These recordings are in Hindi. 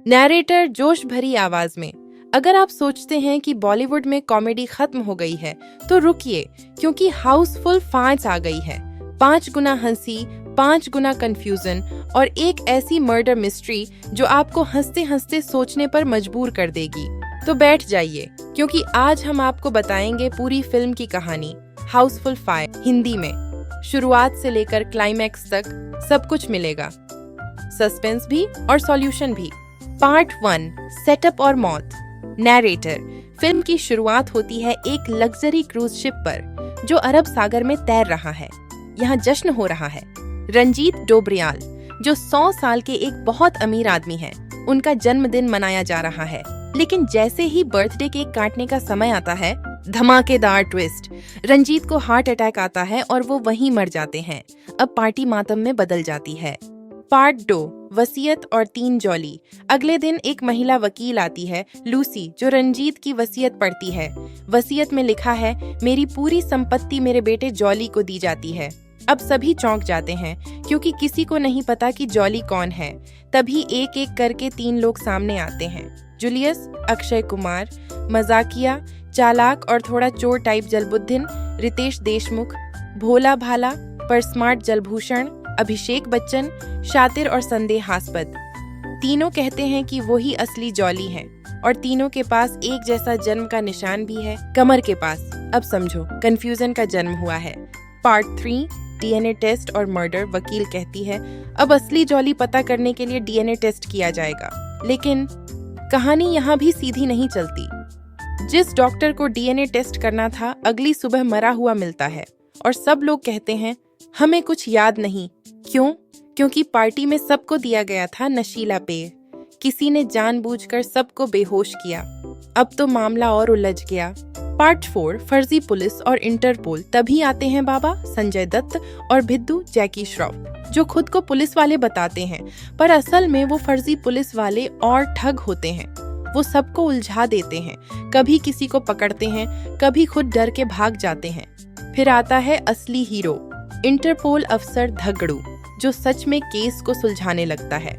नैरेटर जोश भरी आवाज में। अगर आप सोचते हैं कि बॉलीवुड में कॉमेडी खत्म हो गई है तो रुकिए, क्योंकि हाउसफुल 5 आ गई है। 5 गुना हंसी, 5 गुना कंफ्यूजन और एक ऐसी मर्डर मिस्ट्री जो आपको हंसते हंसते सोचने पर मजबूर कर देगी। तो बैठ जाइए, क्योंकि आज हम आपको बताएंगे पूरी फिल्म की कहानी। हाउसफुल 5 हिंदी में शुरुआत से लेकर क्लाइमैक्स तक सब कुछ मिलेगा, सस्पेंस भी और सॉल्यूशन भी। पार्ट 1, सेटअप और मौत। नैरेटर। फिल्म की शुरुआत होती है एक लग्जरी क्रूज शिप पर जो अरब सागर में तैर रहा है। यहाँ जश्न हो रहा है। रंजीत डोबरियाल, जो 100 साल के एक बहुत अमीर आदमी हैं, उनका जन्मदिन मनाया जा रहा है। लेकिन जैसे ही बर्थडे केक काटने का समय आता है, धमाकेदार ट्विस्ट। रंजीत को हार्ट अटैक आता है और वो वहीं मर जाते हैं। अब पार्टी मातम में बदल जाती है। पार्ट 2, वसीयत और 3 जॉली। अगले दिन एक महिला वकील आती है, लूसी, जो रंजीत की वसीयत पढ़ती है। वसीयत में लिखा है, मेरी पूरी संपत्ति मेरे बेटे जॉली को दी जाती है। अब सभी चौंक जाते हैं, क्योंकि किसी को नहीं पता कि जॉली कौन है। तभी एक एक करके 3 लोग सामने आते हैं। जूलियस, अक्षय कुमार, मजाकिया, चालाक और थोड़ा चोर टाइप जलबुद्दीन, रितेश देशमुख, भोला भाला पर स्मार्ट जलभूषण, अभिषेक बच्चन, शातिर और संदेहास्पद। तीनों कहते हैं कि वो ही असली जॉली हैं और तीनों के पास एक जैसा जन्म का निशान भी है, कमर के पास। अब समझो, कंफ्यूजन का जन्म हुआ है। पार्ट 3, डीएनए टेस्ट और मर्डर। वकील कहती है, अब असली जॉली पता करने के लिए डीएनए टेस्ट किया जाएगा। लेकिन कहानी यहाँ भी सीधी नहीं चलती। जिस डॉक्टर को डीएनए टेस्ट करना था, अगली सुबह मरा हुआ मिलता है और सब लोग कहते हैं, हमें कुछ याद नहीं। क्यों? क्योंकि पार्टी में सबको दिया गया था नशीला पेय। किसी ने जानबूझकर सबको बेहोश किया। अब तो मामला और उलझ गया। पार्ट 4, फर्जी पुलिस और इंटरपोल। तभी आते हैं बाबा संजय दत्त और भिद्दू जैकी श्रॉफ, जो खुद को पुलिस वाले बताते हैं, पर असल में वो फर्जी पुलिस वाले और ठग होते हैं। वो सबको उलझा देते हैं, कभी किसी को पकड़ते हैं, कभी खुद डर के भाग जाते हैं। फिर आता है असली हीरो, इंटरपोल अफसर धगड़ू, जो सच में केस को सुलझाने लगता है।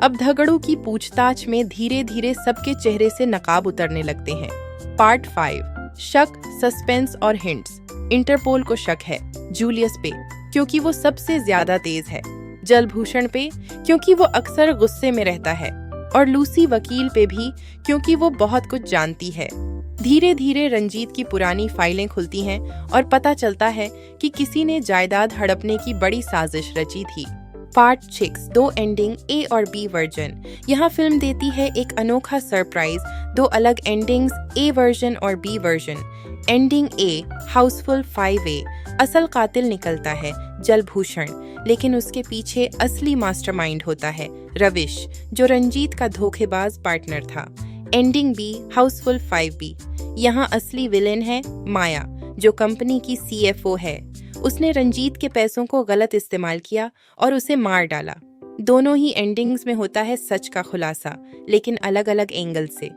अब धगड़ू की पूछताछ में धीरे धीरे सबके चेहरे से नकाब उतरने लगते हैं। पार्ट 5, शक, सस्पेंस और हिंट्स। इंटरपोल को शक है जूलियस पे, क्योंकि वो सबसे ज्यादा तेज है, जलभूषण पे, क्योंकि वो अक्सर गुस्से में रहता है, और लूसी वकील पे भी, क्योंकि वो बहुत कुछ जानती है। धीरे धीरे रंजीत की पुरानी फाइलें खुलती हैं और पता चलता है कि किसी ने जायदाद हड़पने की बड़ी साजिश रची थी। पार्ट 6, 2 एंडिंग, ए और बी वर्जन। यहाँ फिल्म देती है एक अनोखा सरप्राइज, 2 अलग एंडिंग्स, ए वर्जन और बी वर्जन। एंडिंग ए, हाउसफुल 5A, असल कातिल निकलता है जलभूषण, लेकिन उसके पीछे असली मास्टरमाइंड होता है रविश, जो रंजीत का धोखेबाज पार्टनर था। एंडिंग बी, हाउसफुल 5B, यहाँ असली विलेन है माया, जो कंपनी की CFO है। उसने रंजीत के पैसों को गलत इस्तेमाल किया और उसे मार डाला। दोनों ही एंडिंग्स में होता है सच का खुलासा, लेकिन अलग अलग एंगल से।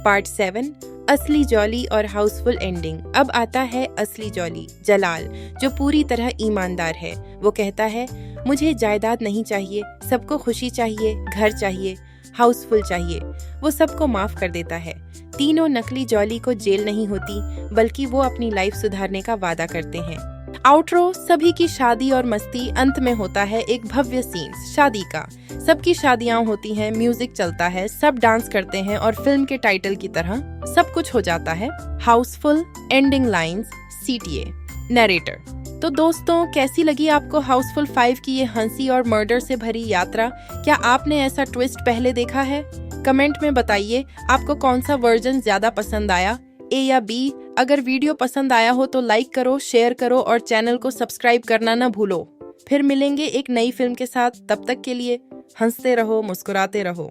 पार्ट 7, असली जॉली और हाउसफुल एंडिंग। अब आता है असली जॉली, जलाल, जो पूरी तरह ईमानदार है। वो कहता है, मुझे जायदाद नहीं चाहिए, सबको खुशी चाहिए, घर चाहिए, हाउसफुल चाहिए। वो सबको माफ कर देता है। तीनों नकली जॉली को जेल नहीं होती, बल्कि वो अपनी लाइफ सुधारने का वादा करते हैं। आउटरो, सभी की शादी और मस्ती। अंत में होता है एक भव्य सीन शादी का। सबकी शादियां होती हैं, म्यूजिक चलता है, सब डांस करते हैं और फिल्म के टाइटल की तरह सब कुछ हो जाता है। Housefull, ending lines, CTA। Narrator. तो दोस्तों, कैसी लगी आपको हाउसफुल 5 की ये हंसी और मर्डर से भरी यात्रा? क्या आपने ऐसा ट्विस्ट पहले देखा है? कमेंट में बताइए आपको कौन सा वर्जन ज्यादा पसंद आया, ए या बी। अगर वीडियो पसंद आया हो तो लाइक करो, शेयर करो और चैनल को सब्सक्राइब करना ना भूलो। फिर मिलेंगे एक नई फिल्म के साथ। तब तक के लिए हंसते रहो, मुस्कुराते रहो।